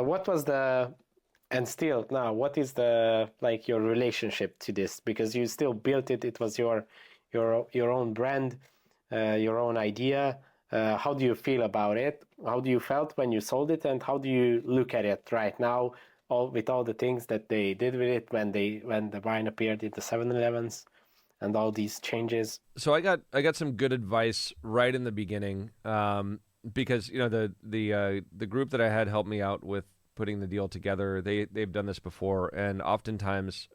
what was the and still now what is the like your relationship to this, because you still built it, it was your own brand, your own idea. How do you feel about it? How do you felt when you sold it, and how do you look at it right now, all with all the things that they did with it when the wine appeared in the 7-Elevens and all these changes? So I got some good advice right in the beginning, because the group that I had helped me out with putting the deal together. They've done this before, and oftentimes,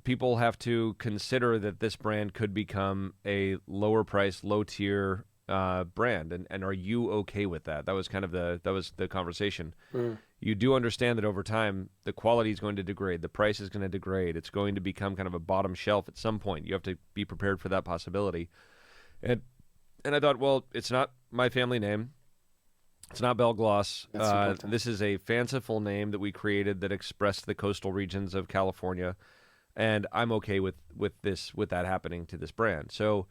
people have to consider that this brand could become a lower price, low tier brand, and are you okay with that? That was the conversation. Mm. You do understand that over time the quality is going to degrade, the price is going to degrade, it's going to become kind of a bottom shelf at some point. You have to be prepared for that possibility. And I thought, well, it's not my family name. It's not Belgloss. That's important. This is a fanciful name that we created that expressed the coastal regions of California, and I'm okay with that happening to this brand. So,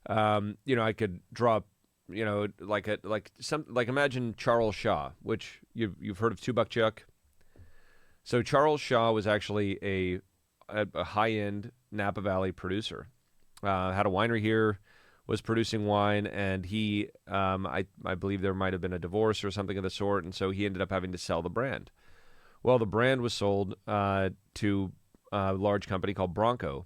I could draw, like imagine Charles Shaw, which you've heard of Two Buck Chuck. So Charles Shaw was actually a high end Napa Valley producer. Had a winery here, was producing wine, and he, I believe there might have been a divorce or something of the sort, and so he ended up having to sell the brand. Well, the brand was sold to a large company called Bronco.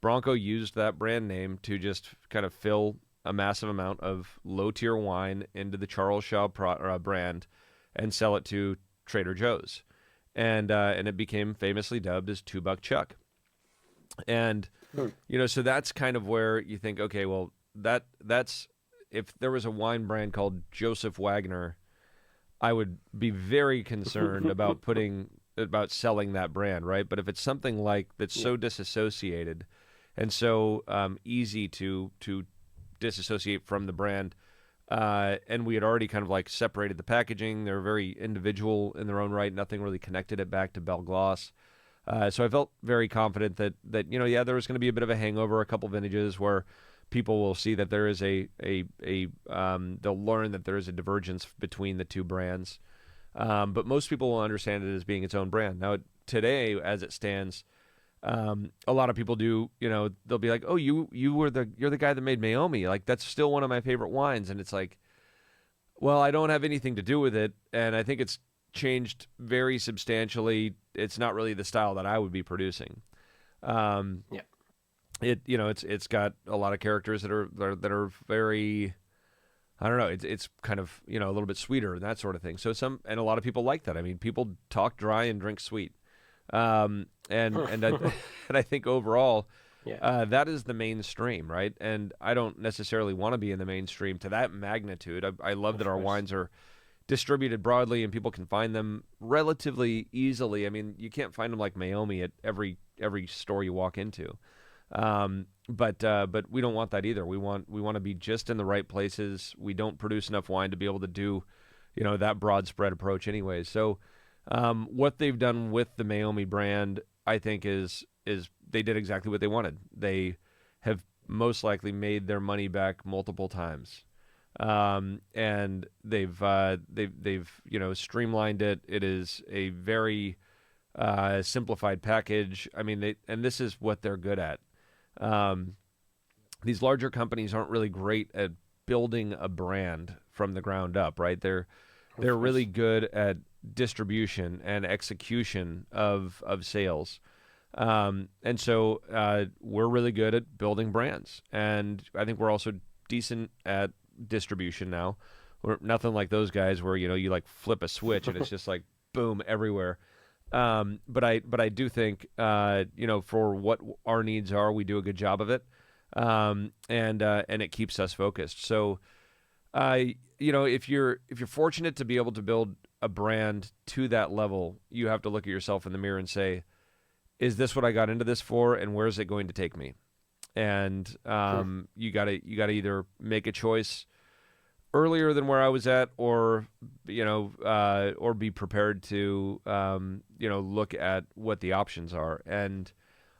Bronco used that brand name to just kind of fill a massive amount of low-tier wine into the Charles Shaw brand and sell it to Trader Joe's. And it became famously dubbed as Two Buck Chuck. And, so that's kind of where you think, okay, well, that's if there was a wine brand called Joseph Wagner, I would be very concerned about selling that brand, right? But if it's something like that's so disassociated and so easy to disassociate from the brand, and we had already kind of like separated the packaging, they're very individual in their own right, nothing really connected it back to Belgloss. So I felt very confident that there was going to be a bit of a hangover, a couple vintages where people will see that there is they'll learn that there is a divergence between the two brands. But most people will understand it as being its own brand. Now, today, as it stands, a lot of people do, they'll be like, "Oh, you're the guy that made Meiomi. Like, that's still one of my favorite wines." And it's like, well, I don't have anything to do with it, and I think it's changed very substantially. It's not really the style that I would be producing. Yeah. It's got a lot of characters that are very, I don't know. It's kind of a little bit sweeter and that sort of thing. So and a lot of people like that. I mean, people talk dry and drink sweet, and and I think overall, that is the mainstream, right? And I don't necessarily want to be in the mainstream to that magnitude. I love that our wines are distributed broadly and people can find them relatively easily. I mean, you can't find them like Meiomi at every store you walk into. But we don't want that either. We want to be just in the right places. We don't produce enough wine to be able to do, that broad spread approach anyways. So, what they've done with the Meiomi brand, I think is they did exactly what they wanted. They have most likely made their money back multiple times. And they've streamlined it. It is a very, simplified package. I mean, and this is what they're good at. These larger companies aren't really great at building a brand from the ground up, right? They're really good at distribution and execution of sales. And so we're really good at building brands, and I think we're also decent at distribution now. We're nothing like those guys where you like flip a switch and it's just like boom everywhere. But I do think for what our needs are, we do a good job of it, and it keeps us focused. So, if you're fortunate to be able to build a brand to that level, you have to look at yourself in the mirror and say, is this what I got into this for, and where is it going to take me? And you gotta either make a choice earlier than where I was at, or be prepared to look at what the options are. And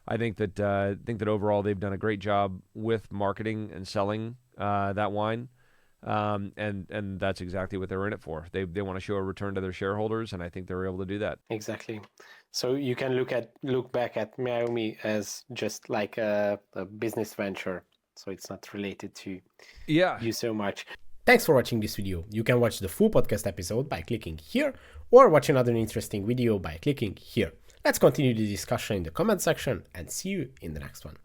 I think that overall they've done a great job with marketing and selling that wine. And that's exactly what they're in it for. They want to show a return to their shareholders, and I think they're able to do that. Exactly. So you can look back at Meiomi as just like a business venture. So it's not related to Yeah. you so much. Thanks for watching this video. You can watch the full podcast episode by clicking here, or watch another interesting video by clicking here. Let's continue the discussion in the comment section and see you in the next one.